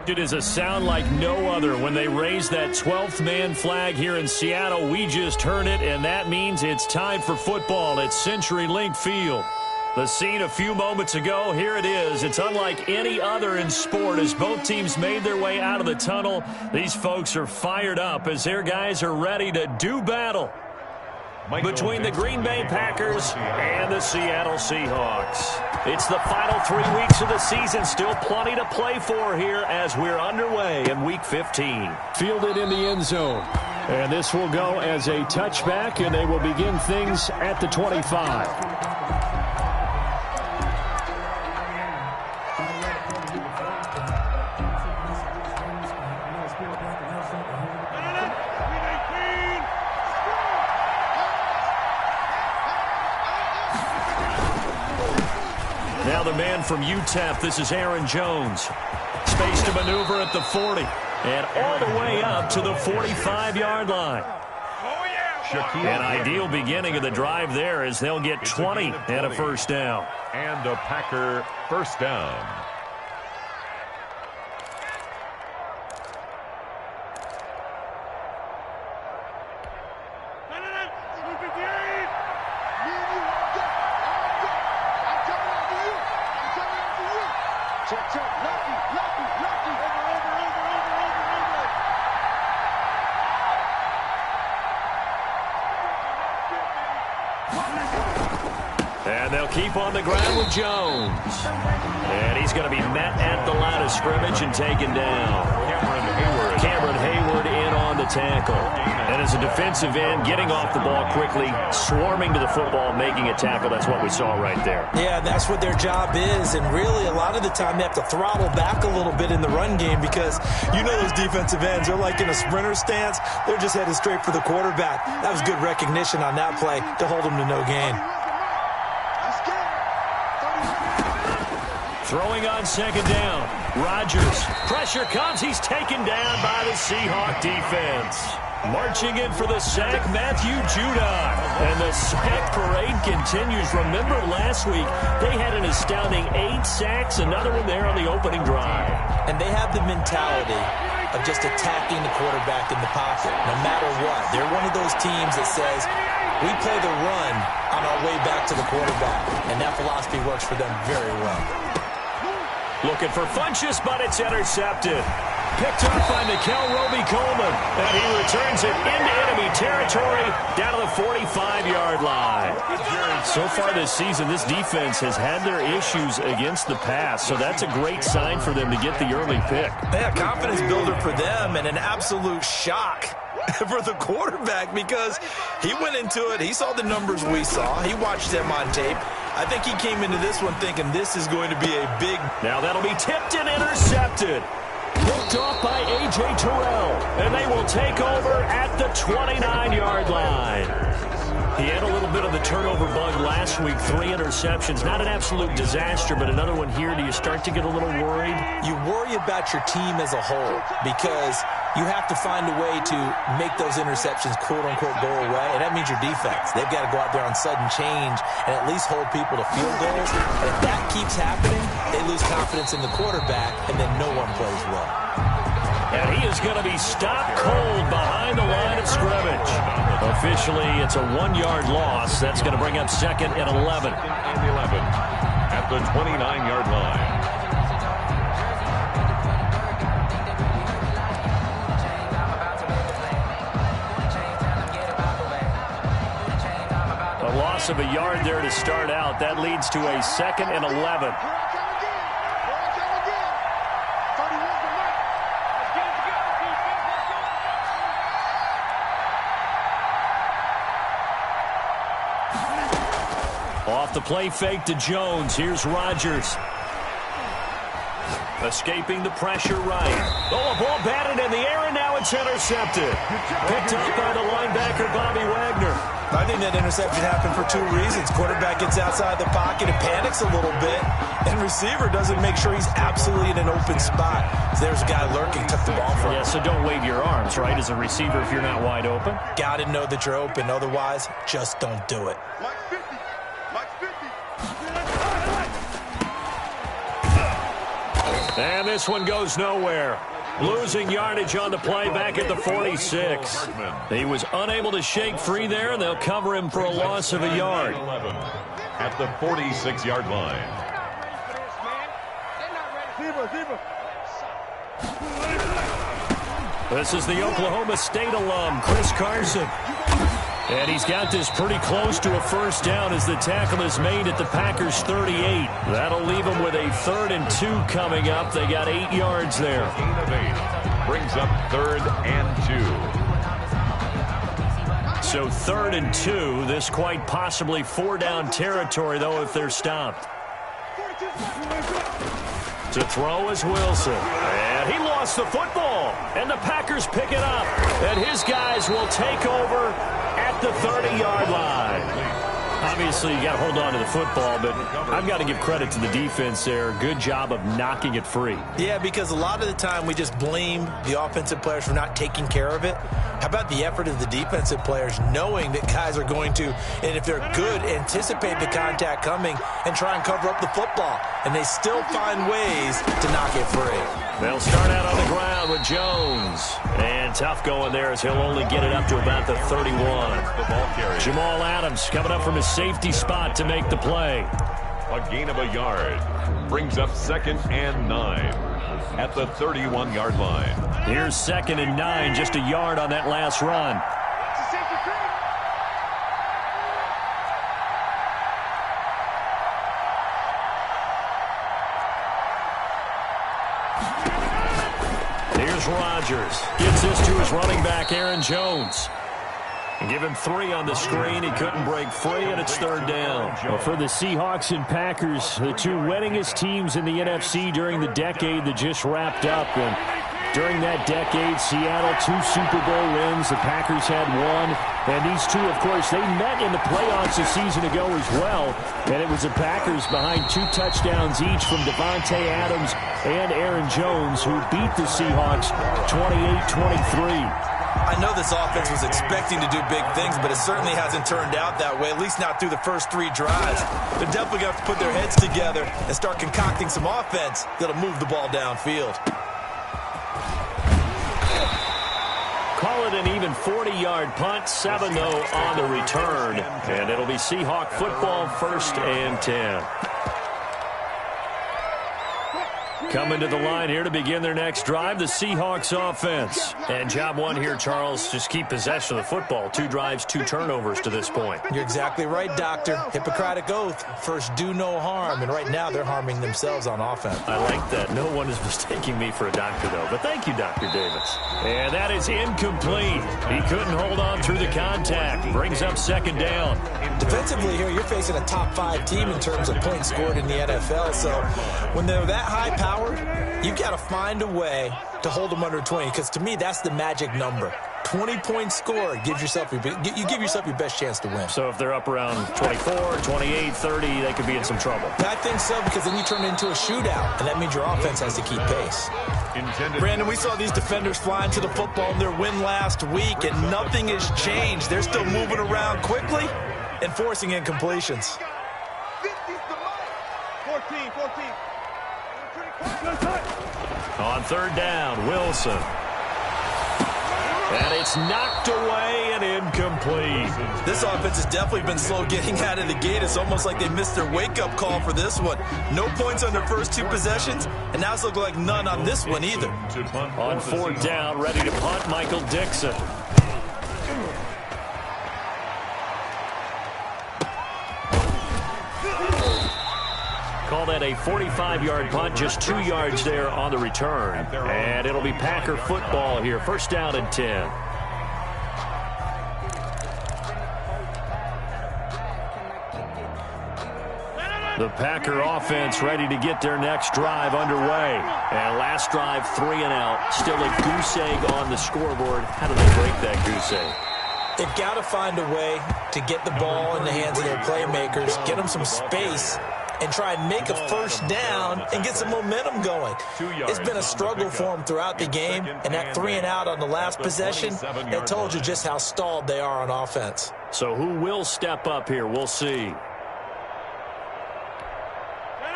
It is a sound like no other when they raise that 12th man flag here in Seattle. We just heard it, and that means it's time for football at CenturyLink Field. The scene a few moments ago, here it is. It's unlike any other in sport as both teams made their way out of the tunnel. These folks are fired up as their guys are ready to do battle between the Green Bay Packers and the Seattle Seahawks. It's the final 3 weeks of the season. Still plenty to play for here as we're underway in Week 15. Fielded in the end zone. And this will go as a touchback, and they will begin things at the 25. Now the man from UTEP, this is Aaron Jones. Space to maneuver at the 40. And all the way up to the 45-yard line. An ideal beginning of the drive there as they'll get 20 and a first down. And a Packer first down. And they'll keep on the ground with Jones. And he's going to be met at the line of scrimmage and taken down. Cameron Hayward in on the tackle. And as a defensive end, getting off the ball quickly, swarming to the football, making a tackle. That's what we saw right there. Yeah, that's what their job is. And really, a lot of the time, they have to throttle back a little bit in the run game because you know those defensive ends, they're like in a sprinter stance. They're just headed straight for the quarterback. That was good recognition on that play to hold them to no gain. Throwing on second down. Rodgers. Pressure comes. He's taken down by the Seahawk defense. Marching in for the sack, Matthew Judon. And the sack parade continues. Remember last week, they had an astounding 8 sacks. Another one there on the opening drive. And they have the mentality of just attacking the quarterback in the pocket, no matter what. They're one of those teams that says, we play the run on our way back to the quarterback. And that philosophy works for them very well. Looking for Funchess, but it's intercepted. Picked up by Mikel Roby-Coleman. And he returns it into enemy territory down to the 45-yard line. So far this season, this defense has had their issues against the pass. So that's a great sign for them to get the early pick. Yeah, confidence builder for them and an absolute shock for the quarterback because he went into it. He saw the numbers we saw. He watched them on tape. I think he came into this one thinking this is going to be a big... Now that'll be tipped and intercepted. Picked off by A.J. Terrell. And they will take over at the 29-yard line. He had a little bit of the turnover bug last week. 3 interceptions. Not an absolute disaster, but another one here. Do you start to get a little worried? You worry about your team as a whole because you have to find a way to make those interceptions quote-unquote go away, and that means your defense. They've got to go out there on sudden change and at least hold people to field goals. And if that keeps happening, they lose confidence in the quarterback, and then no one plays well. And he is going to be stopped cold behind the line of scrimmage. Officially, it's a 1-yard loss. That's going to bring up 2nd and 11. At the 29-yard line. A loss of a yard there to start out. That leads to a 2nd and 11. Off the play fake to Jones. Here's Rodgers. Escaping the pressure right. Oh, a ball batted in the air, and now it's intercepted. Picked up by the linebacker, Bobby Wagner. I think that interception happened for 2 reasons. Quarterback gets outside the pocket and panics a little bit, and receiver doesn't make sure he's absolutely in an open spot. So there's a guy lurking, took the ball from him. Yeah, so don't wave your arms, right, as a receiver if you're not wide open. Got to know that you're open. Otherwise, just don't do it. And this one goes nowhere. Losing yardage on the play back at the 46. He was unable to shake free there, and they'll cover him for a loss of a yard. At the 46-yard line. This is the Oklahoma State alum, Chris Carson. And he's got this pretty close to a first down as the tackle is made at the Packers' 38. That'll leave them with a 3rd and 2 coming up. They got 8 yards there. Gain of 8. Brings up 3rd and 2. So 3rd and 2. This quite possibly 4-down territory, though, if they're stopped. To throw is Wilson. And he lost the football. And the Packers pick it up. And his guys will take over at the 30-yard line. Obviously, you got to hold on to the football, but I've got to give credit to the defense there. Good job of knocking it free. Yeah, because a lot of the time we just blame the offensive players for not taking care of it. How about the effort of the defensive players knowing that guys are going to, and if they're good, anticipate the contact coming and try and cover up the football. And they still find ways to knock it free. They'll start out on the ground with Jones. And tough going there as he'll only get it up to about the 31. Jamal Adams coming up from his safety spot to make the play. A gain of a yard. Brings up 2nd and 9 at the 31-yard line. Here's 2nd and 9, just a yard on that last run. Here's Rodgers. Gives this to his running back, Aaron Jones. And give him 3 on the screen. He couldn't break free, and it's 3rd down. Well, for the Seahawks and Packers, the 2 winningest teams in the NFC during the decade that just wrapped up. And during that decade, Seattle 2 Super Bowl wins. The Packers had 1. And these 2, of course, they met in the playoffs a season ago as well. And it was the Packers behind 2 touchdowns each from Devontae Adams and Aaron Jones, who beat the Seahawks 28-23. I know this offense was expecting to do big things, but it certainly hasn't turned out that way, at least not through the first 3 drives. They're definitely going to have to put their heads together and start concocting some offense that'll move the ball downfield. Call it an even 40-yard punt, 7 though on the return. And it'll be Seahawk football, 1st and 10. Coming to the line here to begin their next drive, the Seahawks offense. And job 1 here, Charles, just keep possession of the football. 2 drives, 2 turnovers to this point. You're exactly right, Doctor. Hippocratic oath. First, do no harm. And right now, they're harming themselves on offense. I like that. No one is mistaking me for a doctor, though. But thank you, Dr. Davis. And that is incomplete. He couldn't hold on through the contact. Brings up 2nd down. Defensively here, you're facing a top 5 team in terms of points scored in the NFL. So when they're that high powered, you've got to find a way to hold them under 20, because to me, that's the magic number. 20 points scored, you give yourself your best chance to win. So if they're up around 24, 28, 30, they could be in some trouble. I think so, because then you turn it into a shootout, and that means your offense has to keep pace. Brandon, we saw these defenders flying to the football in their win last week, and nothing has changed. They're still moving around quickly and forcing incompletions. 14. On 3rd down, Wilson. And it's knocked away and incomplete. This offense has definitely been slow getting out of the gate. It's almost like they missed their wake-up call for this one. No points on their first 2 possessions, and now it's looking like none on this one either. On 4th down, ready to punt, Michael Dixon. Call that a 45-yard punt, just 2 yards there on the return. And it'll be Packer football here, 1st down and 10. The Packer offense ready to get their next drive underway. And last drive, 3 and out. Still a goose egg on the scoreboard. How do they break that goose egg? They've got to find a way to get the ball in the hands of their playmakers, get them some space, and try and make a first down and get some momentum going. It's been a struggle for them throughout the game, and that 3 and out on the last possession, that told you just how stalled they are on offense. So who will step up here? We'll see.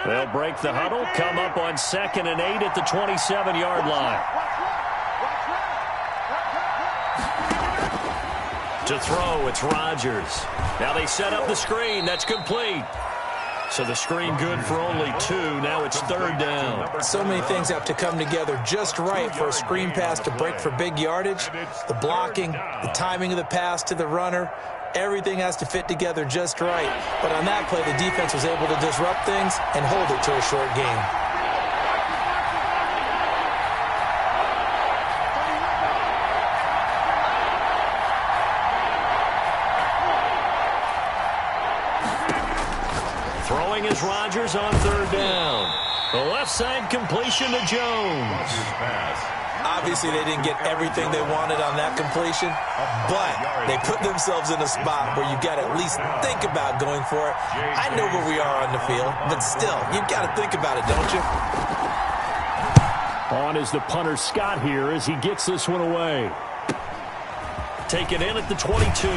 They'll break the huddle, come up on 2nd and 8 at the 27-yard line. To throw, it's Rodgers. Now they set up the screen. That's complete. So the screen good for only 2. Now it's 3rd down. So many things have to come together just right for a screen pass to break for big yardage. The blocking, the timing of the pass to the runner, everything has to fit together just right. But on that play, the defense was able to disrupt things and hold it to a short game. Throwing is Rodgers on 3rd down. The left side completion to Jones. Obviously, they didn't get everything they wanted on that completion, but they put themselves in a spot where you've got to at least think about going for it. I know where we are on the field, but still, you've got to think about it, don't you? On is the punter Scott here as he gets this one away. Taken in at the 22.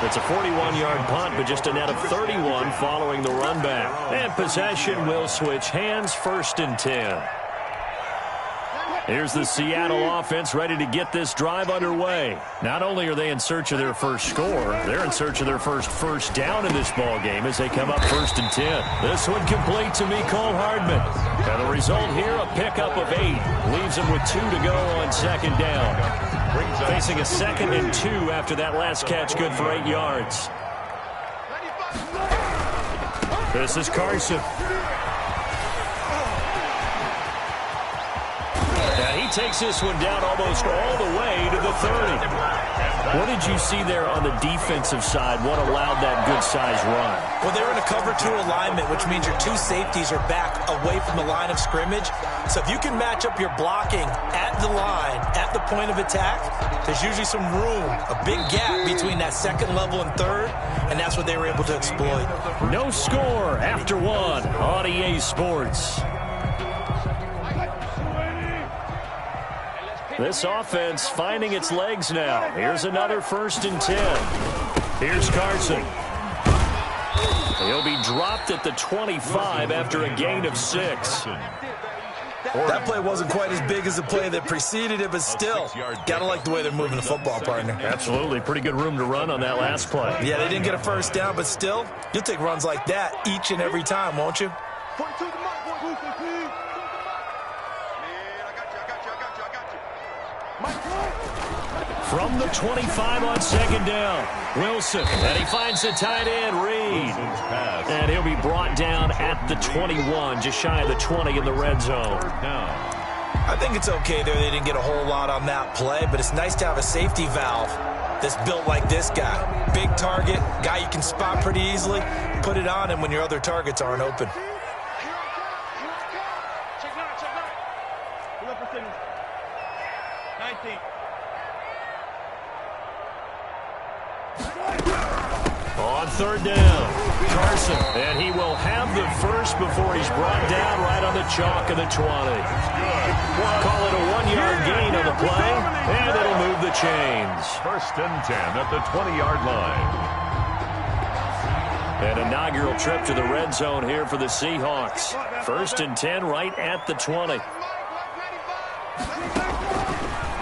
It's a 41-yard punt, but just a net of 31 following the run back. And possession will switch hands, 1st and 10. Here's the Seattle offense ready to get this drive underway. Not only are they in search of their first score, they're in search of their first down in this ball game as they come up 1st and 10. This one complete to Mecole Hardman. And the result here, a pickup of 8. Leaves them with 2 to go on 2nd down. Facing a 2nd and 2 after that last catch, good for 8 yards. This is Carson. And he takes this one down almost all the way to the 30. What did you see there on the defensive side? What allowed that good-sized run? Well, they're in a cover 2 alignment, which means your 2 safeties are back away from the line of scrimmage. So if you can match up your blocking at the line, at the point of attack, there's usually some room, a big gap between that 2nd level and 3rd, and that's what they were able to exploit. No score after 1 on EA Sports. This offense finding its legs now. Here's another 1st and 10. Here's Carson. He'll be dropped at the 25 after a gain of 6. That play wasn't quite as big as the play that preceded it, but still, gotta like the way they're moving the football, partner. Absolutely. Pretty good room to run on that last play. Yeah, they didn't get a 1st down, but still, you'll take runs like that each and every time, won't you? From the 25 on 2nd down, Wilson, and he finds the tight end, Reed. And he'll be brought down at the 21, just shy of the 20 in the red zone. I think it's okay there. They didn't get a whole lot on that play, but it's nice to have a safety valve that's built like this guy. Big target, guy you can spot pretty easily. Put it on him when your other targets aren't open. On 3rd down, Carson, and he will have the first before he's brought down right on the chalk of the 20. Call it a 1-yard gain on the play, and it'll move the chains. 1st and 10 at the 20-yard line. An inaugural trip to the red zone here for the Seahawks. 1st and 10 right at the 20.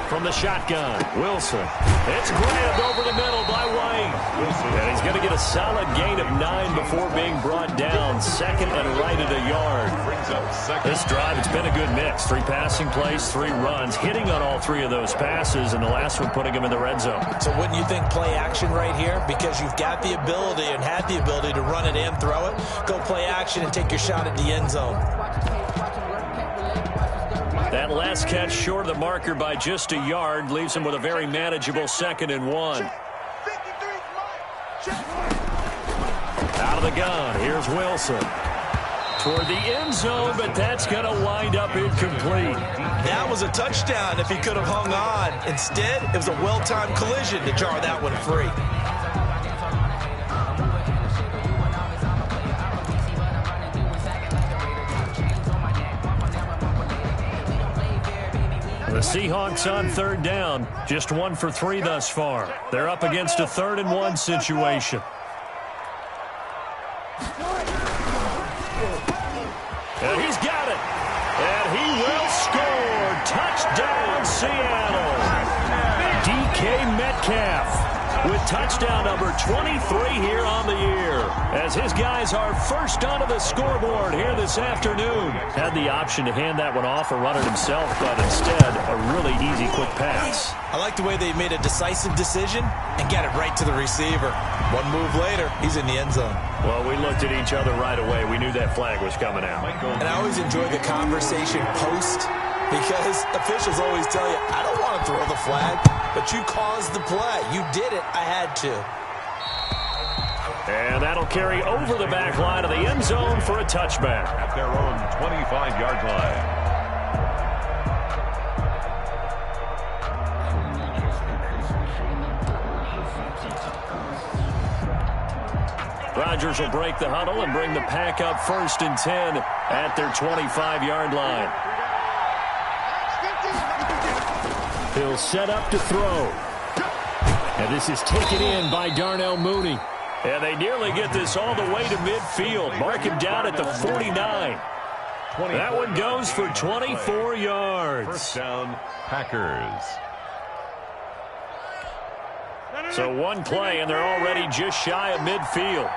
From the shotgun, Wilson. It's grabbed over the middle by White. And he's going to get a solid gain of 9 before being brought down. 2nd and right at a yard. This drive, it's been a good mix. 3 passing plays, 3 runs, hitting on all 3 of those passes, and the last one putting him in the red zone. So wouldn't you think play action right here? Because you've got the ability and had the ability to run it and throw it. Go play action and take your shot at the end zone. That last catch short of the marker by just a yard leaves him with a very manageable 2nd and 1. Out of the gun, here's Wilson. Toward the end zone, but that's going to wind up incomplete. That was a touchdown if he could have hung on. Instead, it was a well-timed collision to jar that one free. The Seahawks on 3rd down, just 1 for 3 thus far. They're up against a 3rd and 1 situation. And he's got it. And he will score. Touchdown, Seattle. DK Metcalf with touchdown number 23 here on the year, as his guys are first onto the scoreboard here this afternoon. Had the option to hand that one off or run it himself, but instead a really easy quick pass. I like the way they made a decisive decision and got it right to the receiver. One move later, he's in the end zone. Well, we looked at each other right away. We knew that flag was coming out. And I always enjoy the conversation post, because officials always tell you, I don't want to throw the flag, but you caused the play. You did it. I had to. And that'll carry over the back line of the end zone for a touchback. At their own 25-yard line. Rodgers will break the huddle and bring the pack up 1st and 10 at their 25-yard line. He'll set up to throw. And this is taken in by Darnell Mooney. And they nearly get this all the way to midfield. Mark him down at the 49. That one goes for 24 yards. First down, Packers. So one play, and they're already just shy of midfield.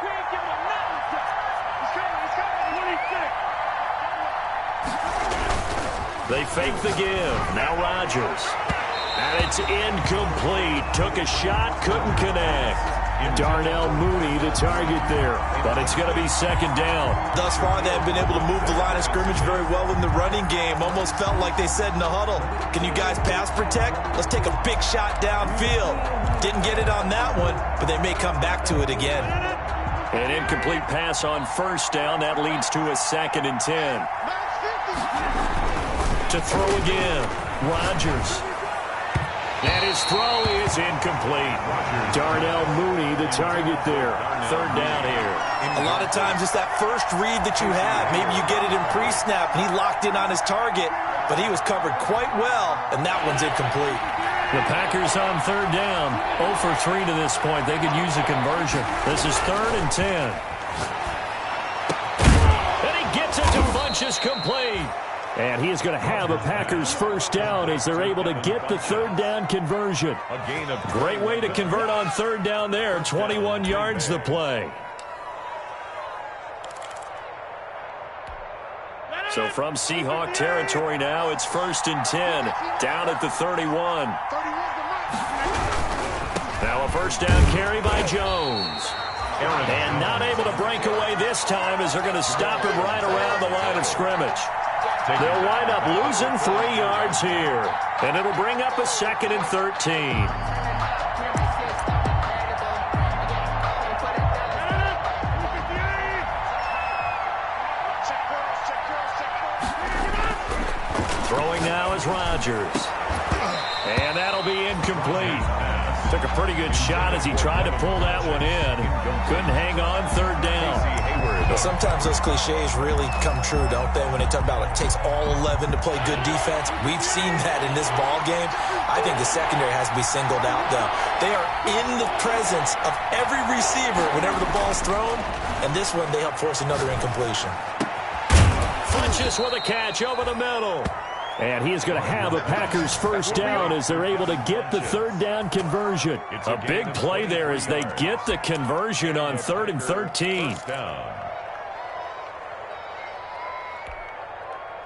They fake the give. Now Rodgers. And it's incomplete. Took a shot, couldn't connect. Darnell Mooney, the target there. But it's going to be 2nd down. Thus far, they have been able to move the line of scrimmage very well in the running game. Almost felt like they said in the huddle, can you guys pass protect? Let's take a big shot downfield. Didn't get it on that one, but they may come back to it again. An incomplete pass on 1st down. That leads to a 2nd and 10. To throw again. Rodgers. And his throw is incomplete. Darnell Mooney, the target there. 3rd down here. A lot of times it's that first read that you have. Maybe you get it in pre-snap, and he locked in on his target, but he was covered quite well, and that one's incomplete. The Packers on 3rd down. 0 for 3 to this point. They could use a conversion. This is 3rd and 10. And he gets it to Funchess complete. And he is going to have a Packers 1st down as they're able to get the 3rd down conversion. A gain of great way to convert on 3rd down there. 21 yards the play. So from Seahawk territory now, it's 1st and 10. Down at the 31. Now a 1st down carry by Jones. And not able to break away this time as they're going to stop him right around the line of scrimmage. They'll wind up losing 3 yards here. And it'll bring up a 2nd and 13. Throwing now is Rodgers. And that'll be incomplete. Took a pretty good shot as he tried to pull that one in. Couldn't hang on 3rd down. Sometimes those cliches really come true, don't they? When they talk about it takes all 11 to play good defense. We've seen that in this ball game. I think the secondary has to be singled out, though. They are in the presence of every receiver whenever the ball's thrown. And this one, they help force another incompletion. Funchess with a catch over the middle. And he is going to have a Packers 1st down as they're able to get the 3rd down conversion. A big play there as they get the conversion on 3rd and 13.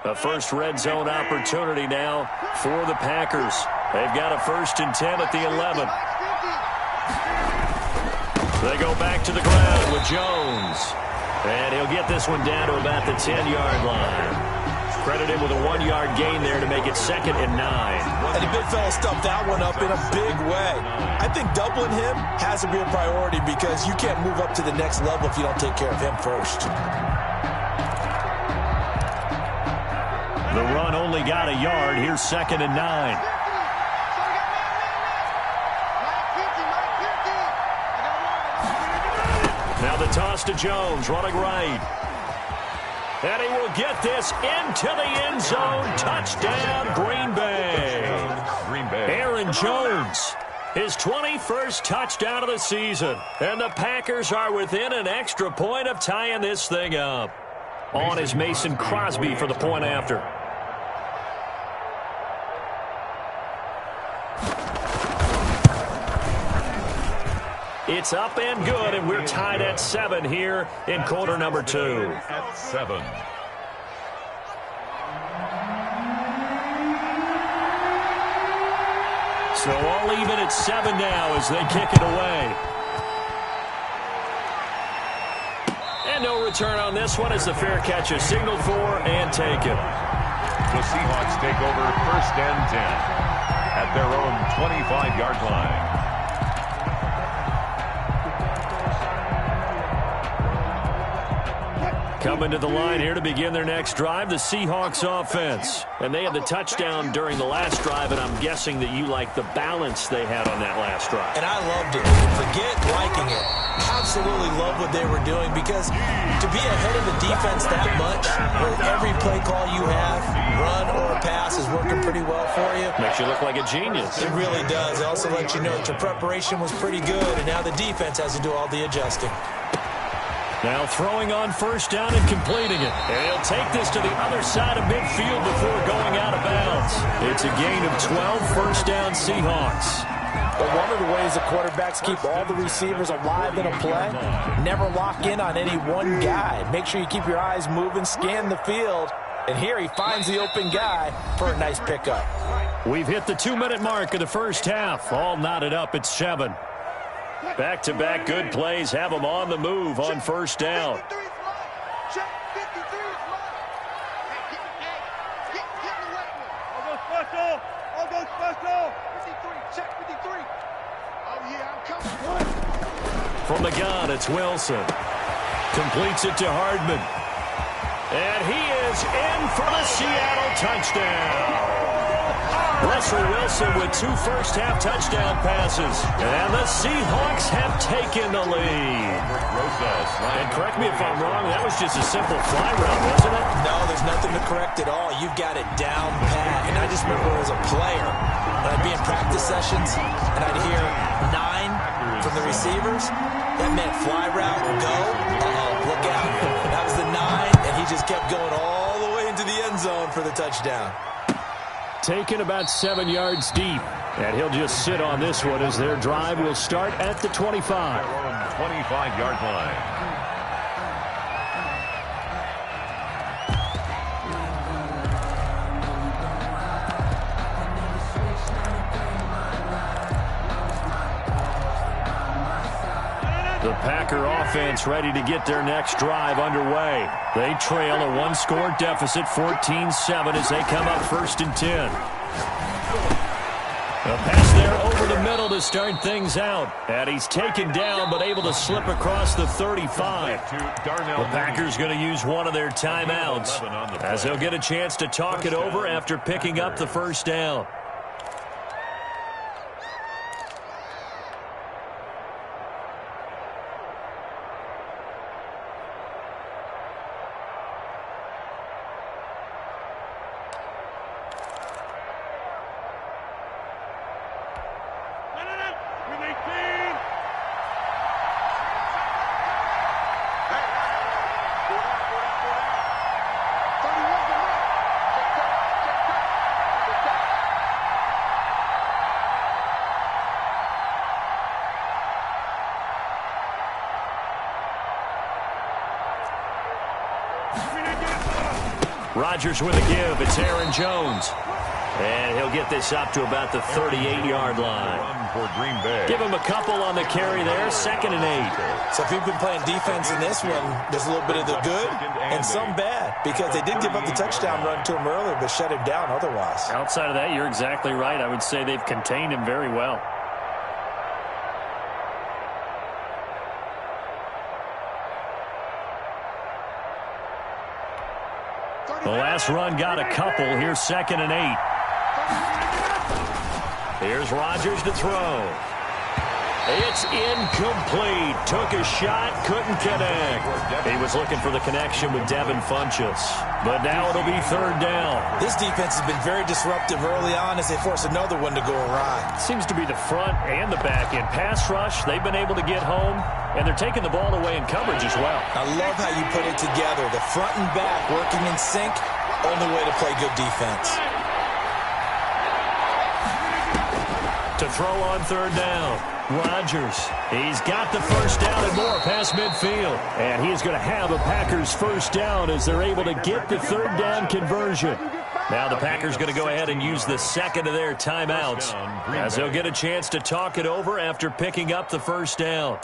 A first red zone opportunity now for the Packers. They've got a 1st and 10 at the 11. They go back to the ground with Jones. And he'll get this one down to about the 10-yard line. Credited with a 1-yard gain there to make it 2nd and 9. And the big fella stuffed that one up in a big way. I think doubling him has to be a priority because you can't move up to the next level if you don't take care of him first. The run only got a yard. Here's 2nd and 9. Now the toss to Jones, running right. And he will get this into the end zone. Touchdown, Green Bay. Aaron Jones, his 21st touchdown of the season. And the Packers are within an extra point of tying this thing up. On is Mason Crosby for the point after. It's up and good, and we're tied at 7 here in quarter number 2. At 7. So all even at 7 now as they kick it away. And no return on this one as the fair catch is signaled for and taken. The Seahawks take over 1st and 10 at their own 25-yard line. Coming to the line here to begin their next drive, the Seahawks offense. And they had the touchdown during the last drive, and I'm guessing that you like the balance they had on that last drive. And I loved it. Forget liking it. Absolutely love what they were doing, because to be ahead of the defense that much, with every play call you have, run or pass, is working pretty well for you. Makes you look like a genius. It really does. It also lets you know that your preparation was pretty good, and now the defense has to do all the adjusting. Now throwing on 1st down and completing it. And he'll take this to the other side of midfield before going out of bounds. It's a gain of 12, 1st down Seahawks. But one of the ways the quarterbacks keep all the receivers alive in a play, never lock in on any one guy. Make sure you keep your eyes moving, scan the field. And here he finds the open guy for a nice pickup. We've hit the 2-minute mark of the first half. All knotted up at 7. Back-to-back good plays have them on the move on 1st down. From the gun, it's Wilson. Completes it to Hardman. And he is in for the Seattle touchdown. Russell Wilson with 2 first-half touchdown passes. And the Seahawks have taken the lead. And correct me if I'm wrong, that was just a simple fly route, wasn't it? No, there's nothing to correct at all. You've got it down pat. And I just remember as a player, when I'd be in practice sessions, and I'd hear 9 from the receivers, that meant fly route, go, look out. That was the 9, and he just kept going all the way into the end zone for the touchdown. Taken about 7 yards deep. And he'll just sit on this one as their drive will start at the 25. 25-yard line. The Packer offense ready to get their next drive underway. They trail a 1-score deficit, 14-7, as they come up 1st and 10. A pass there over the middle to start things out. And he's taken down but able to slip across the 35. The Packers going to use one of their timeouts as they'll get a chance to talk it over after picking up the 1st down. Rodgers with a give. It's Aaron Jones. And he'll get this up to about the 38-yard line. For Green Bay. Give him a couple on the carry there. 2nd and 8. So if you've been playing defense in this one, there's a little bit of the good and some bad, because they did give up the touchdown run to him earlier but shut him down otherwise. Outside of that, you're exactly right. I would say they've contained him very well. The last run got a couple. Here's 2nd and 8. Here's Rodgers to throw. It's incomplete. Took a shot, couldn't connect. He was looking for the connection with Devin Funchess. But now it'll be third down. This defense has been very disruptive early on as they force another one to go awry. Seems to be the front and the back end. Pass rush, they've been able to get home, and they're taking the ball away in coverage as well. I love how you put it together. The front and back working in sync, only way to play good defense. To throw on third down. Rodgers, he's got the first down and more past midfield. And he's going to have a Packers first down as they're able to get the third down conversion. Now the Packers going to go ahead and use the second of their timeouts as they'll get a chance to talk it over after picking up the first down.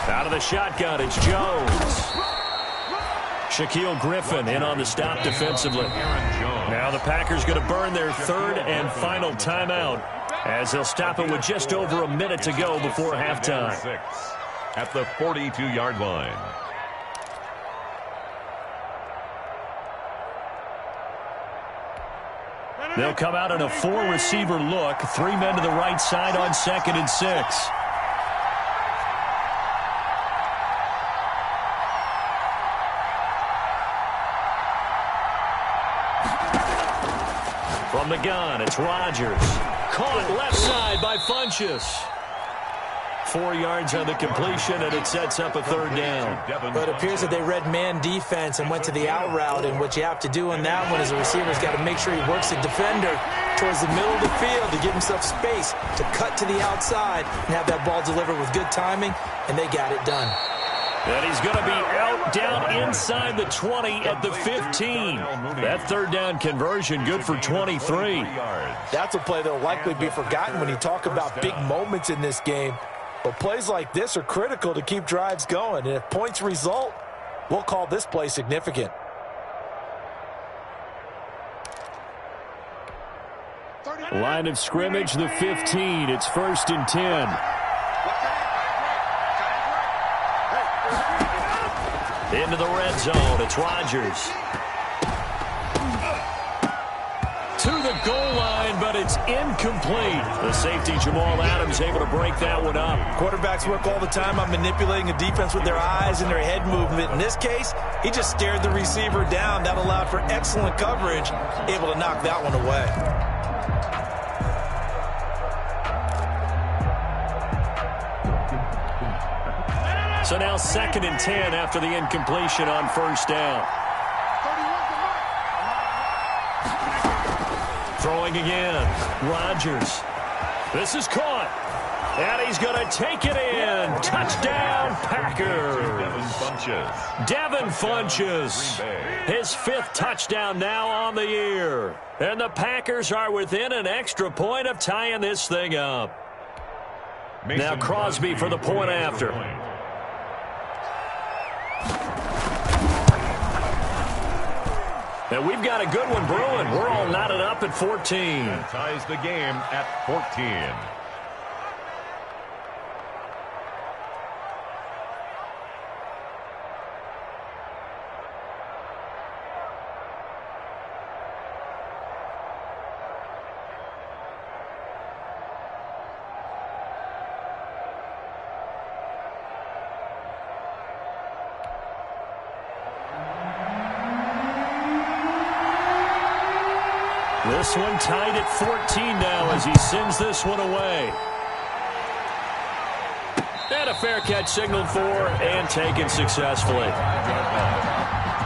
Out of the shotgun, it's Jones. Shaquille Griffin in on the stop defensively. Now the Packers going to burn their third and final timeout as they'll stop it with just over a minute to go before halftime. At the 42-yard line. They'll come out in a four-receiver look. 3 men to the right side on 2nd and 6. From the gun, it's Rodgers. Caught left side by Funchess. 4 yards on the completion, and it sets up a third down. But it appears that they read man defense and went to the out route, and what you have to do in that one is the receiver's got to make sure he works the defender towards the middle of the field to give himself space to cut to the outside and have that ball delivered with good timing, and they got it done. And he's going to be out down inside the 20 at the 15. That third down conversion good for 23. That's a play that will likely be forgotten when you talk about big moments in this game. But plays like this are critical to keep drives going. And if points result, we'll call this play significant. Line of scrimmage, the 15. It's 1st and 10. Into the red zone, it's Rodgers. To the goal line, but it's incomplete. The safety, Jamal Adams, able to break that one up. Quarterbacks work all the time on manipulating a defense with their eyes and their head movement. In this case, he just stared the receiver down. That allowed for excellent coverage, able to knock that one away. So now 2nd and 10 after the incompletion on first down. Throwing again. Rodgers. This is caught. And he's going to take it in. Touchdown, Packers. Devin Funchess. His 5th touchdown now on the year. And the Packers are within an extra point of tying this thing up. Now Crosby for the point after. And we've got a good one brewing. We're all knotted up at 14. And ties the game at 14. This one tied at 14 now as he sends this one away. And a fair catch signaled for and taken successfully.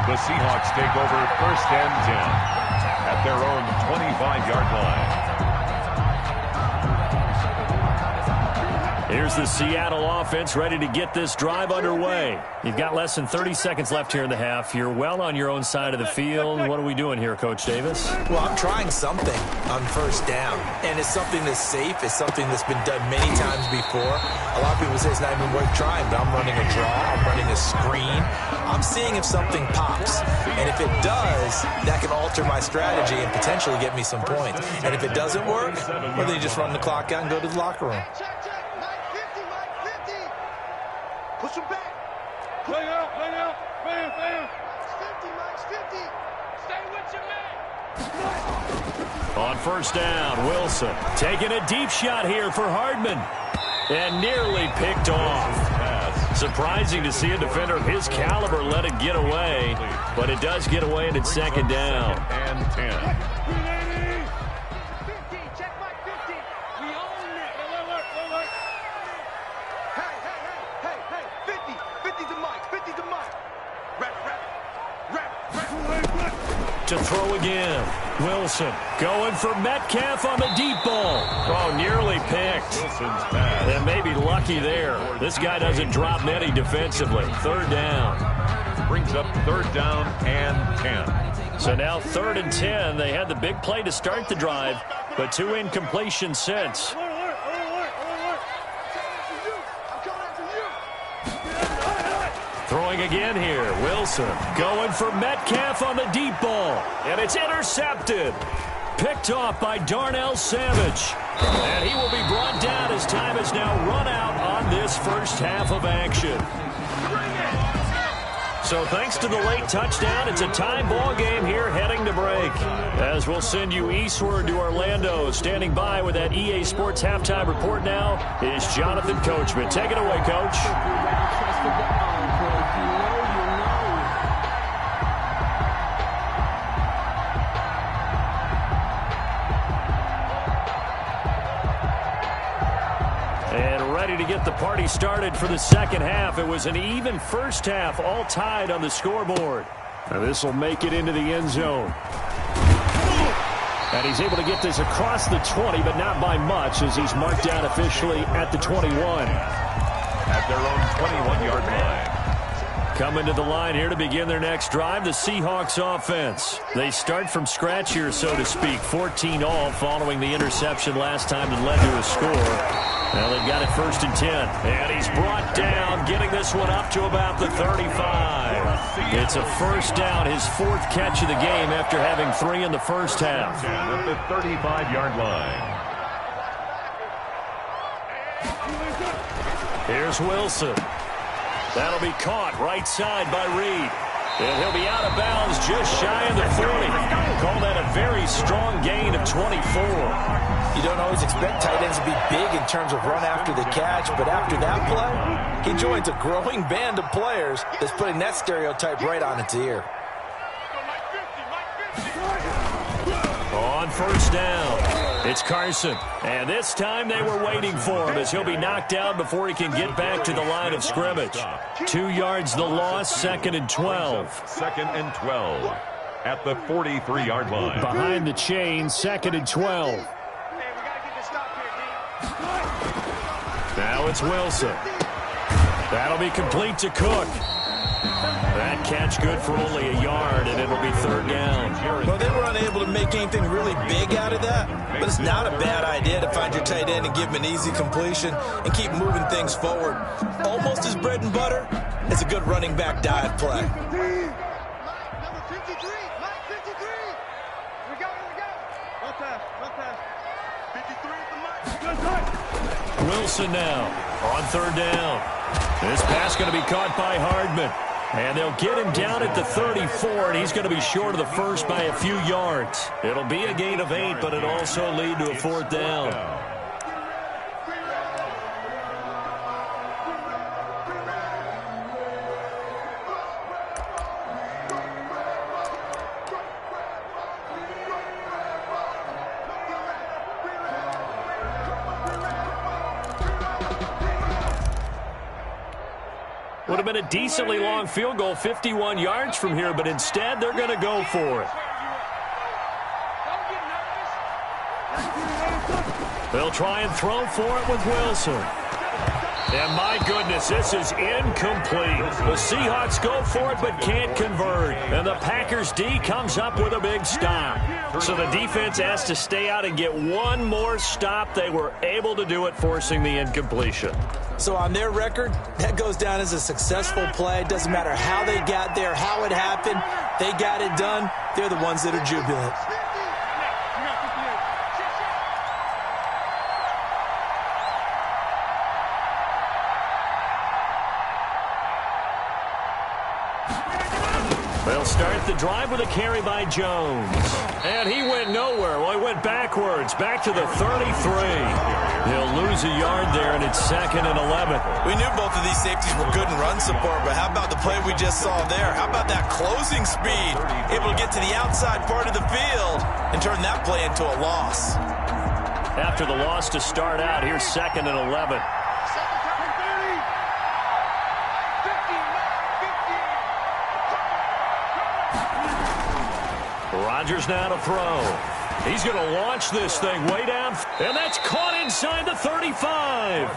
The Seahawks take over 1st and 10 at their own 25-yard line. Here's the Seattle offense ready to get this drive underway. You've got less than 30 seconds left here in the half. You're well on your own side of the field. What are we doing here, Coach Davis? Well, I'm trying something on first down, and it's something that's safe. It's something that's been done many times before. A lot of people say it's not even worth trying, but I'm running a draw. I'm running a screen. I'm seeing if something pops, and if it does, that can alter my strategy and potentially get me some points. And if it doesn't work, well, then you just run the clock out and go to the locker room. Push him back. Play out, play out. On first down, Wilson taking a deep shot here for Hardman. And nearly picked off. Surprising to see a defender of his caliber let it get away. But it does get away, and it's second down. And 10. To throw again. Wilson going for Metcalf on the deep ball. Oh, nearly picked. And maybe lucky there. This guy doesn't drop many defensively. Third down. Brings up third down and 10. So now 3rd and 10. They had the big play to start the drive, but 2 incompletions since. Throwing again here. Wilson going for Metcalf on the deep ball. And it's intercepted. Picked off by Darnell Savage. And he will be brought down as time is now run out on this first half of action. So thanks to the late touchdown, it's a tie ball game here heading to break. As we'll send you eastward to Orlando. Standing by with that EA Sports halftime report now is Jonathan Coachman. Take it away, Coach. And ready to get the party started for the second half. It was an even first half, all tied on the scoreboard. And this will make it into the end zone. And he's able to get this across the 20, but not by much, as he's marked down officially at the 21. At their own 21-yard line. Coming to the line here to begin their next drive, the Seahawks offense. They start from scratch here, so to speak. 14 all following the interception last time that led to a score. Now they've got it 1st and 10. And he's brought down, getting this one up to about the 35. It's a first down, his 4th catch of the game after having 3 in the first half. At the 35-yard line. Here's Wilson. That'll be caught right side by Reed. And he'll be out of bounds just shy of the 40. Call that a very strong gain of 24. You don't always expect tight ends to be big in terms of run after the catch, but after that play, he joins a growing band of players that's putting that stereotype right on its ear. On first down, it's Carson. And this time they were waiting for him as he'll be knocked down before he can get back to the line of scrimmage. 2 yards the loss, 2nd and 12. 2nd and 12 at the 43-yard line. Behind the chain, 2nd and 12. Now it's Wilson. That'll be complete to Cook. That catch good for only a yard, and it'll be 3rd down. Well, they were unable to make anything really big out of that, but it's not a bad idea to find your tight end and give him an easy completion and keep moving things forward. Almost as bread and butter as a good running back dive play. Wilson now on 3rd down. This pass going to be caught by Hardman. And they'll get him down at the 34, and he's going to be short of the first by a few yards. It'll be a gain of 8, but it'll also lead to a 4th down. Would have been a decently long field goal, 51 yards from here, but instead they're going to go for it. They'll try and throw for it with Wilson. And my goodness, this is incomplete. The Seahawks go for it but can't convert. And the Packers D comes up with a big stop. So the defense has to stay out and get one more stop. They were able to do it, forcing the incompletion. So on their record, that goes down as a successful play. It doesn't matter how they got there, how it happened. They got it done. They're the ones that are jubilant. start the drive with a carry by Jones. And he went nowhere. Well, he went backwards, back to the 33. He'll lose a yard there, and it's 2nd and 11. We knew both of these safeties were good in run support, but how about the play we just saw there? How about that closing speed? Able to get to the outside part of the field and turn that play into a loss. After the loss to start out, here's 2nd and 11. Rodgers now to throw. He's going to launch this thing way down, and that's caught inside the 35.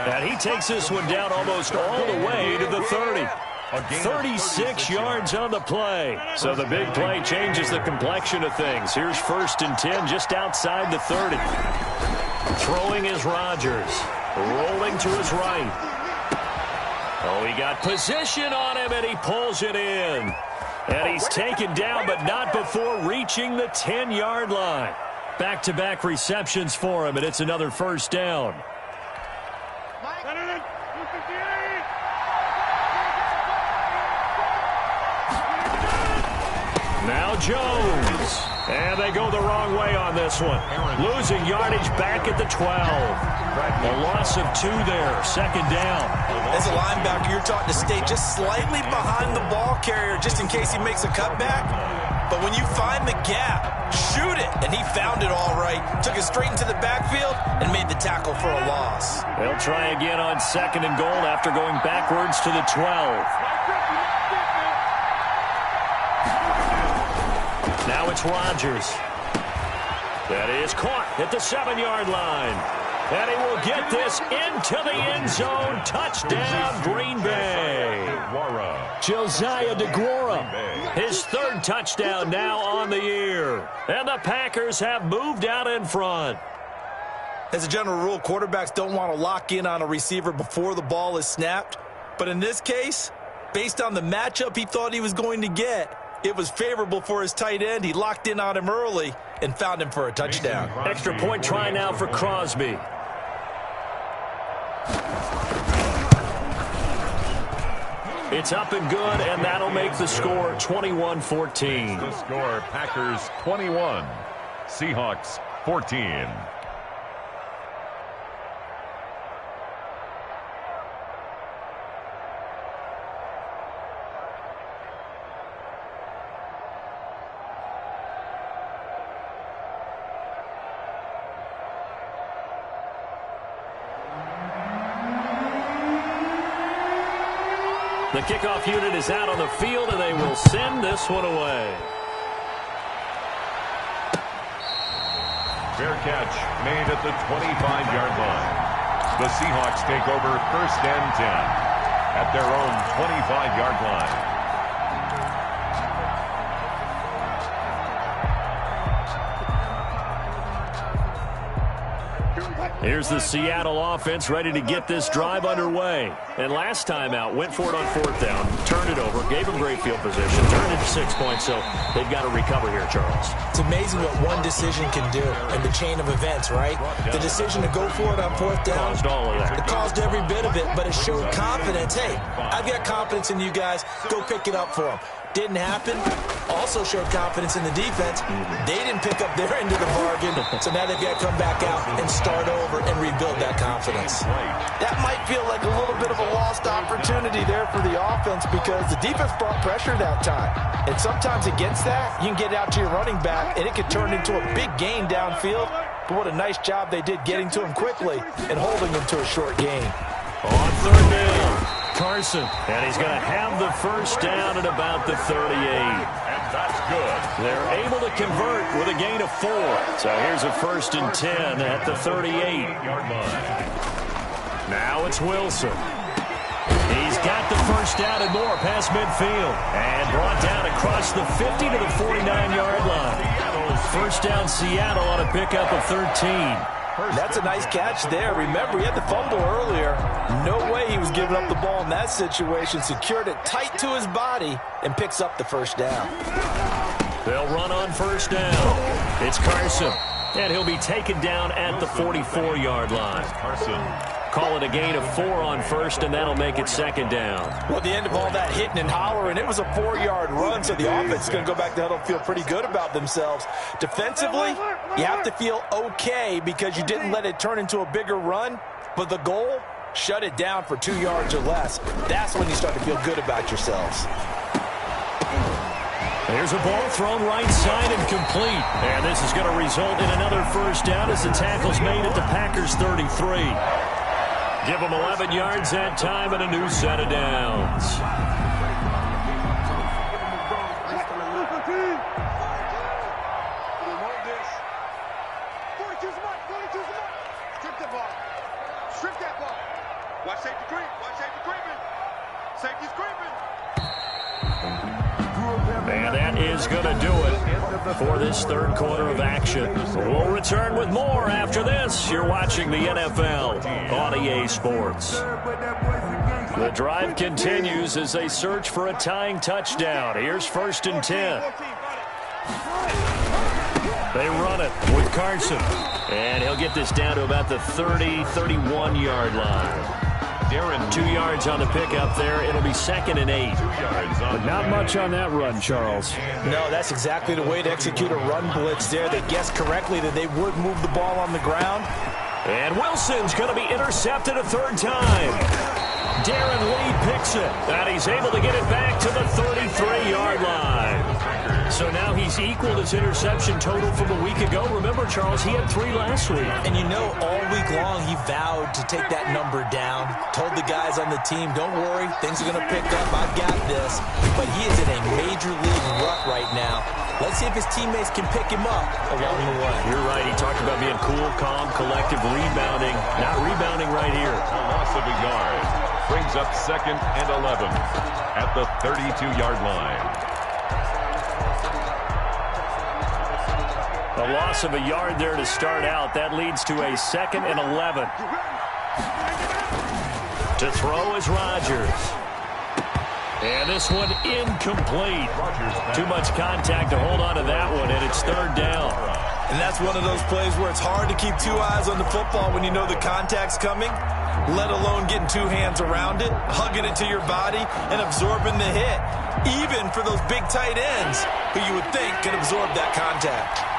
And he takes this one down almost all the way to the 30. 36 yards on the play. So the big play changes the complexion of things. Here's 1st and 10 just outside the 30. Throwing is Rodgers. Rolling to his right. Oh, he got position on him, and he pulls it in. And he's taken down, but not before reaching the 10-yard line. Back-to-back receptions for him, and it's another 1st down. Now Jones. And they go the wrong way on this one. Losing yardage back at the 12. A loss of 2 there. 2nd down. As a linebacker, you're taught to stay just slightly behind the ball carrier just in case he makes a cutback. But when you find the gap, shoot it. And he found it all right. Took it straight into the backfield and made the tackle for a loss. They'll try again on 2nd and goal after going backwards to the 12. Now it's Rodgers. That is caught at the 7-yard line. And he will get this into the end zone. Touchdown, Green Bay. Josiah DeGuara. His 3rd touchdown now on the year. And the Packers have moved out in front. As a general rule, quarterbacks don't want to lock in on a receiver before the ball is snapped. But in this case, based on the matchup he thought he was going to get, it was favorable for his tight end. He locked in on him early and found him for a touchdown. Extra point try now for Crosby. It's up and good, and that'll make the score 21-14. The score, Packers 21, Seahawks 14. The kickoff unit is out on the field, and they will send this one away. Fair catch made at the 25-yard line. The Seahawks take over 1st and 10 at their own 25-yard line. Here's the Seattle offense ready to get this drive underway. And last time out, went for it on 4th down, turned it over, gave them great field position, turned it to 6 points, so they've got to recover here, Charles. It's amazing what one decision can do in the chain of events, right? The decision to go for it on 4th down. Caused all of that. It caused every bit of it, but it showed confidence. Hey, I've got confidence in you guys. Go pick it up for them. Didn't happen. Also showed confidence in the defense. They didn't pick up their end of the bargain, so now they've got to come back out and start over and rebuild that confidence. That might feel like a little bit of a lost opportunity there for the offense because the defense brought pressure that time. And sometimes against that, you can get out to your running back, and it could turn into a big gain downfield. But what a nice job they did getting to him quickly and holding him to a short gain. On 3rd down. Carson, and he's going to have the 1st down at about the 38. And that's good. They're able to convert with a gain of 4. So here's a 1st and 10 at the 38-yard line. Now it's Wilson. He's got the 1st down and more past midfield. And brought down across the 50 to the 49-yard line. 1st down Seattle on a pickup of 13. That's a nice catch there. Remember, he had the fumble earlier. No way he was giving up the ball in that situation. Secured it tight to his body and picks up the 1st down. They'll run on 1st down. It's Carson. And he'll be taken down at the 44-yard line. Carson call it a gain of 4 on first, and that'll make it second down. Well, at the end of all that hitting and hollering, it was a 4-yard run, so the offense is going to go back to huddle, feel pretty good about themselves. Defensively, you have to feel okay because you didn't let it turn into a bigger run, but the goal, shut it down for 2 yards or less. That's when you start to feel good about yourselves. There's a ball thrown right side and complete. And this is going to result in another first down as the tackle's made at the Packers' 33. Give them 11 yards that time and a new set of downs. Strip that ball. Watch safety creep. Watch safety creeping. Safety's creeping. And that is going to do it for this third quarter of action. We'll return with more after this. You're watching the NFL on EA Sports. The drive continues as they search for a tying touchdown. Here's 1st and 10. They run it with Carson. And he'll get this down to about the 31-yard line. 2 yards on the pickup there. It'll be 2nd and 8. But not much on that run, Charles. No, that's exactly the way to execute a run blitz there. They guessed correctly that they would move the ball on the ground. And Wilson's going to be intercepted a 3rd time. Darren Lee picks it. And he's able to get it back to the 33-yard line. So now he's equaled his interception total from a week ago. Remember, Charles, he had 3 last week. And you know, all week long he vowed to take that number down. Told the guys on the team, don't worry, things are going to pick up. I've got this. But he is in a major league rut right now. Let's see if his teammates can pick him up along the way. You're right. He talked about being cool, calm, collective, rebounding. Not rebounding right here. A loss of a yard brings up 2nd and 11 at the 32-yard line. A loss of a yard there to start out. That leads to a 2nd and 11. To throw is Rodgers. And this one incomplete. Too much contact to hold on to that one, and it's 3rd down. And that's one of those plays where it's hard to keep 2 eyes on the football when you know the contact's coming, let alone getting 2 hands around it, hugging it to your body, and absorbing the hit, even for those big tight ends who you would think can absorb that contact.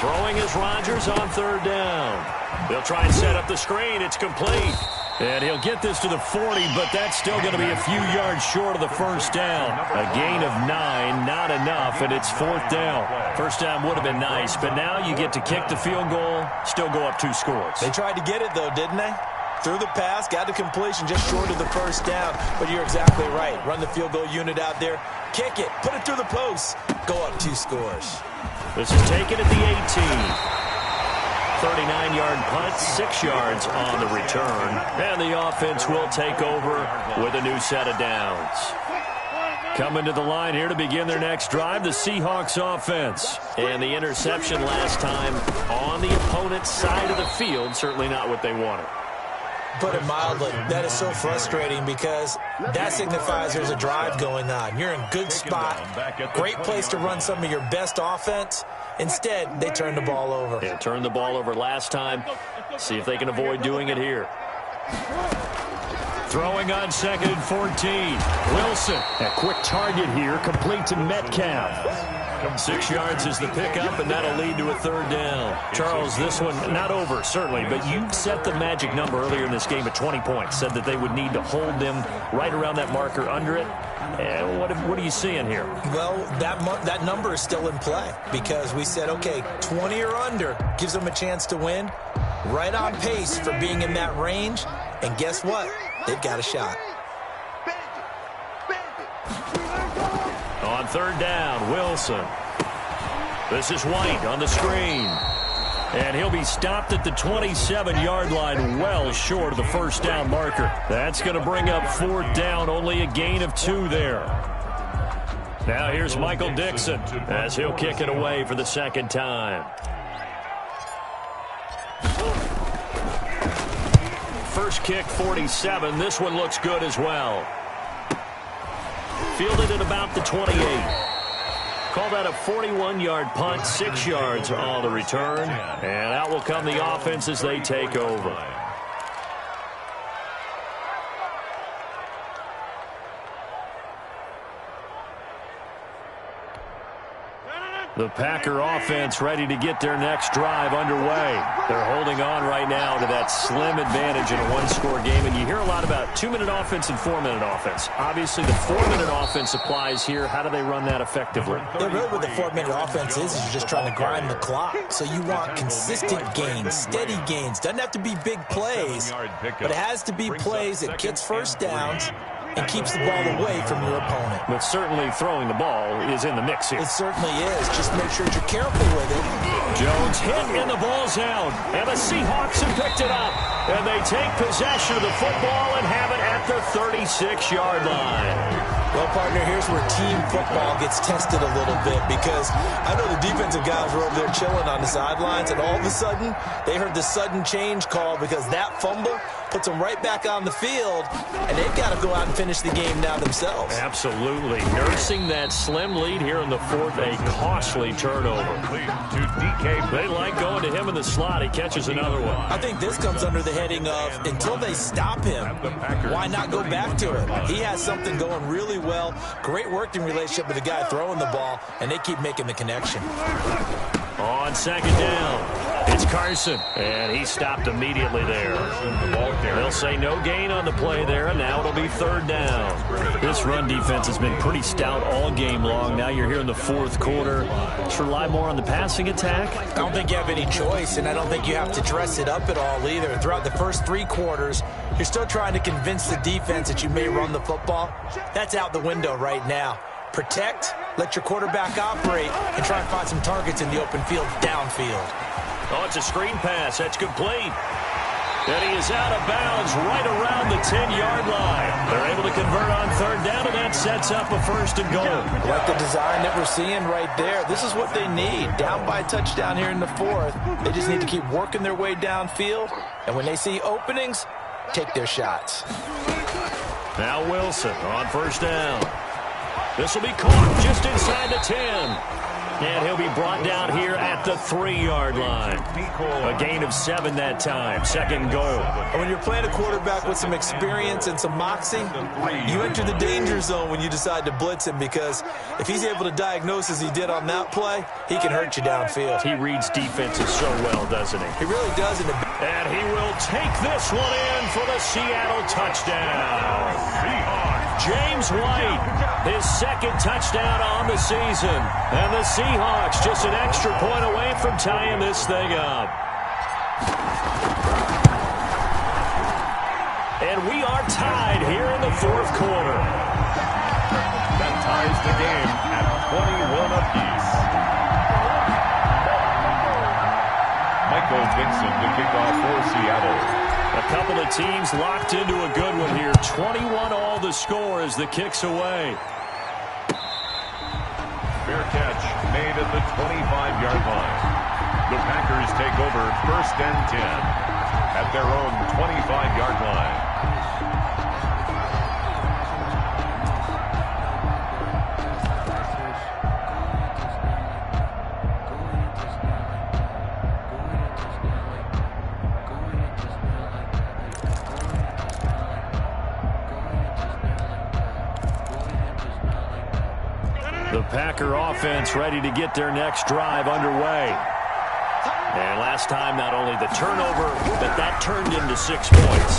Throwing is Rodgers on 3rd down. They'll try and set up the screen. It's complete. And he'll get this to the 40, but that's still going to be a few yards short of the first down. A gain of 9, not enough, and it's 4th down. First down would have been nice, but now you get to kick the field goal, still go up 2 scores. They tried to get it, though, didn't they? Threw the pass, got the completion just short of the first down. But you're exactly right. Run the field goal unit out there. Kick it. Put it through the post. Go up 2 scores. This is taken at the 18. 39-yard punt, 6 yards on the return. And the offense will take over with a new set of downs. Coming to the line here to begin their next drive, the Seahawks offense. And the interception last time on the opponent's side of the field, certainly not what they wanted. Put it mildly, that is so frustrating because that signifies there's a drive going on. You're in good spot, great place to run some of your best offense. Instead, they turn the ball over. Yeah, turned the ball over last time. See if they can avoid doing it here. Throwing on 2nd and 14. Wilson. A quick target here, complete to Metcalf. 6 yards is the pickup, and that'll lead to a 3rd down. Charles, this one not over, certainly, but you set the magic number earlier in this game at 20 points. Said that they would need to hold them right around that marker under it. And what are you seeing here? Well, that number is still in play because we said, okay, 20 or under gives them a chance to win. Right on pace for being in that range. And guess what? They've got a shot. On 3rd down, Wilson. This is White on the screen. And he'll be stopped at the 27-yard line, well short of the first down marker. That's going to bring up 4th down, only a gain of 2 there. Now here's Michael Dixon as he'll kick it away for the 2nd time. First kick, 47. This one looks good as well. Fielded at about the 28. Call that a 41-yard punt, 6 yards on the return. And out will come the offense as they take over. The Packer offense ready to get their next drive underway. They're holding on right now to that slim advantage in a one-score game. And you hear a lot about 2-minute offense and 4-minute offense. Obviously, the 4-minute offense applies here. How do they run that effectively? Yeah, really what the 4-minute offense is you're just trying to grind the clock. So you want consistent gains, steady gains. Doesn't have to be big plays, but it has to be plays that gets first downs and keeps the ball away from your opponent. But certainly throwing the ball is in the mix here. It certainly is. Just make sure you're careful with it. Jones hit and the ball's out. And the Seahawks have picked it up. And they take possession of the football and have it at the 36-yard line. Well, partner, here's where team football gets tested a little bit because I know the defensive guys were over there chilling on the sidelines, and all of a sudden they heard the sudden change call because that fumble puts them right back on the field, and they've got to go out and finish the game now themselves. Absolutely. Nursing that slim lead here in the fourth, a costly turnover. They like going to him in the slot. He catches another one. I think this comes under the heading of until they stop him, why not go back to him? He has something going really well. Great working relationship with the guy throwing the ball, and they keep making the connection. On second down, it's Carson, and he stopped immediately there. They'll say no gain on the play there, and now it'll be third down. This run defense has been pretty stout all game long. Now you're here in the fourth quarter. Just rely more on the passing attack. I don't think you have any choice, and I don't think you have to dress it up at all either. Throughout the first 3 quarters, you're still trying to convince the defense that you may run the football. That's out the window right now. Protect, let your quarterback operate, and try and find some targets in the open field downfield. Oh, it's a screen pass. That's complete. And he is out of bounds right around the 10-yard line. They're able to convert on third down, and that sets up a first and goal. I like the design that we're seeing right there. This is what they need. Down by a touchdown here in the fourth. They just need to keep working their way downfield. And when they see openings, take their shots. Now Wilson on first down. This will be caught just inside the 10. And he'll be brought down here at the 3-yard line. A gain of 7 that time. Second goal. And when you're playing a quarterback with some experience and some moxie, you enter the danger zone when you decide to blitz him, because if he's able to diagnose as he did on that play, he can hurt you downfield. He reads defenses so well, doesn't he? He really does. And he will take this one in for the Seattle touchdown. James White, his second touchdown on the season. And the Seahawks just an extra point away from tying this thing up. And we are tied here in the fourth quarter. That ties the game at 21 apiece. Michael Dixon to kick off for Seattle. A couple of teams locked into a good one here. 21 all the score as the kick's away. Fair catch made at the 25-yard line. The Packers take over first and 10 at their own 25-yard line. The Packer offense ready to get their next drive underway. And last time, not only the turnover, but that turned into 6 points.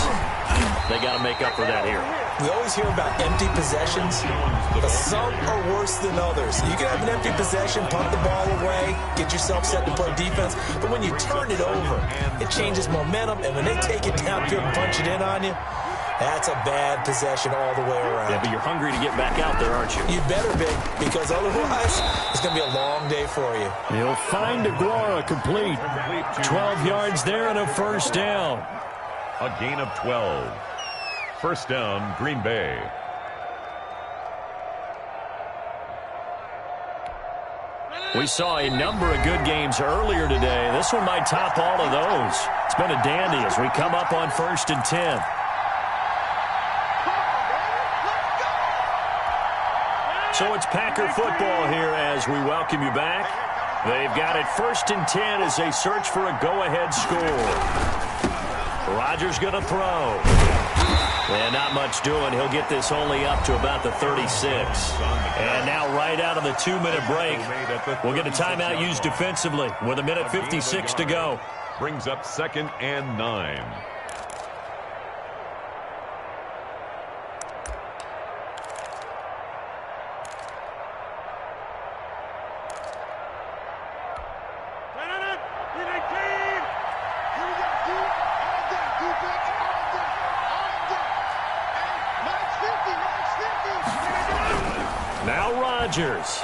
They got to make up for that here. We always hear about empty possessions, but some are worse than others. You can have an empty possession, punt the ball away, get yourself set to play defense, but when you turn it over, it changes momentum, and when they take it downfield and punch it in on you, that's a bad possession all the way around. Yeah, but you're hungry to get back out there, aren't you? You better be, because otherwise it's going to be a long day for you. He'll find Aguara complete. 12 yards there and a first down. A gain of 12. First down, Green Bay. We saw a number of good games earlier today. This one might top all of those. It's been a dandy as we come up on first and 10. So it's Packer football here as we welcome you back. They've got it 1st and 10 as they search for a go-ahead score. Rodgers going to throw. And not much doing. He'll get this only up to about the 36. And now right out of the 2-minute break, we'll get a timeout used defensively with 1:56 to go. Brings up 2nd and 9. Now Rodgers.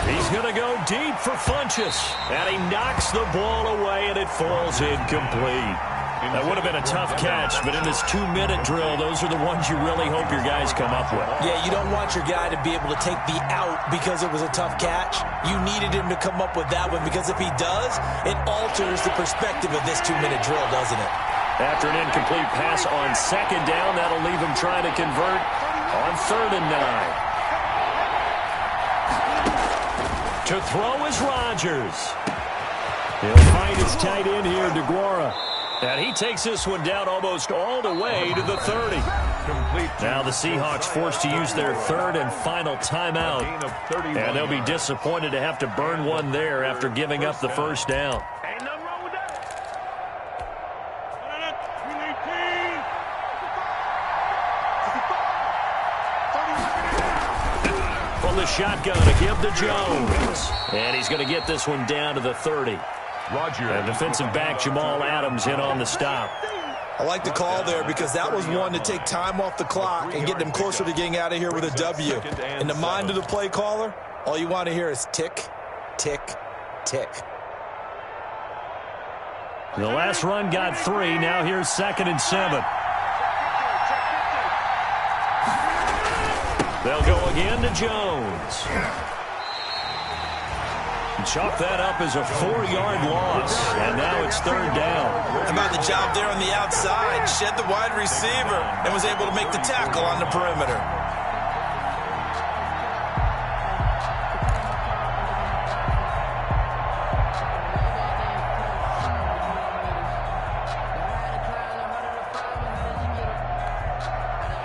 He's going to go deep for Funchess. And he knocks the ball away, and it falls incomplete. That would have been a tough catch, but in this 2-minute drill, those are the ones you really hope your guys come up with. Yeah, you don't want your guy to be able to take the out because it was a tough catch. You needed him to come up with that one, because if he does, it alters the perspective of this 2-minute drill, doesn't it? After an incomplete pass on 2nd down, that'll leave him trying to convert on 3rd and 9. To throw is Rodgers. He'll find his tight end here, DeGuara. And he takes this one down almost all the way to the 30. Now the Seahawks forced to use their 3rd and final timeout. And they'll be disappointed to have to burn one there after giving up the 1st down. The shotgun to give to Jones. And he's going to get this one down to the 30. And defensive back Jamal Adams in on the stop. I like the call there because that was one to take time off the clock and get them closer to getting out of here with a W. In the mind of the play caller, all you want to hear is tick, tick, tick. The last run got 3. Now here's 2nd and 7. They'll go again to Jones. Chalk that up as a 4-yard loss. And now it's 3rd down. How about the job there on the outside? Shed the wide receiver and was able to make the tackle on the perimeter.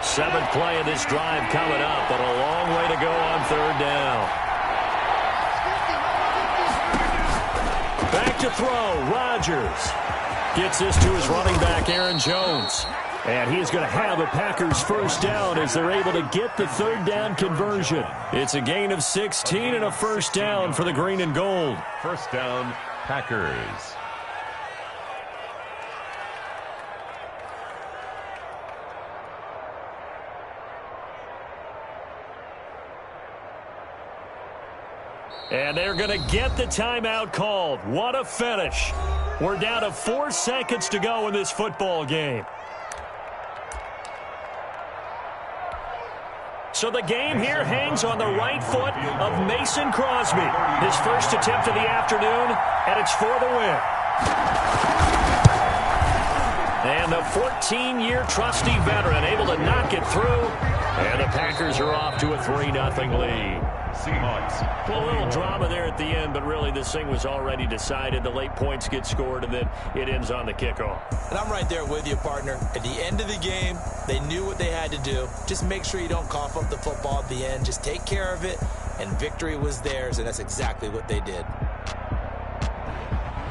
Seventh play of this drive coming up, but a long way to go on 3rd down. Back to throw, Rodgers. Gets this to his running back, Aaron Jones. And he's going to have a Packers 1st down as they're able to get the 3rd down conversion. It's a gain of 16 and a 1st down for the green and gold. 1st down, Packers. And they're going to get the timeout called. What a finish. We're down to 4 seconds to go in this football game. So the game here hangs on the right foot of Mason Crosby. His first attempt of the afternoon, and it's for the win. And the 14-year trusty veteran able to knock it through. And the Packers are off to a 3-0 lead. Seahawks. Well, a little drama there at the end, but really this thing was already decided. The late points get scored, and then it ends on the kickoff. And I'm right there with you, partner. At the end of the game, they knew what they had to do. Just make sure you don't cough up the football at the end. Just take care of it, and victory was theirs, and that's exactly what they did.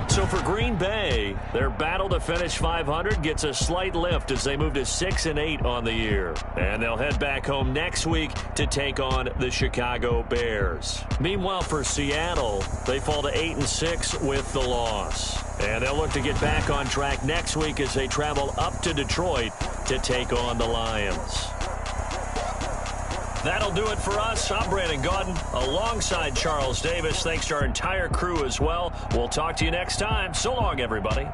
So for Green Bay, their battle to finish 500 gets a slight lift as they move to 6-8 on the year. And they'll head back home next week to take on the Chicago Bears. Meanwhile, for Seattle, they fall to 8-6 with the loss. And they'll look to get back on track next week as they travel up to Detroit to take on the Lions. That'll do it for us. I'm Brandon Gaudin alongside Charles Davis. Thanks to our entire crew as well. We'll talk to you next time. So long, everybody.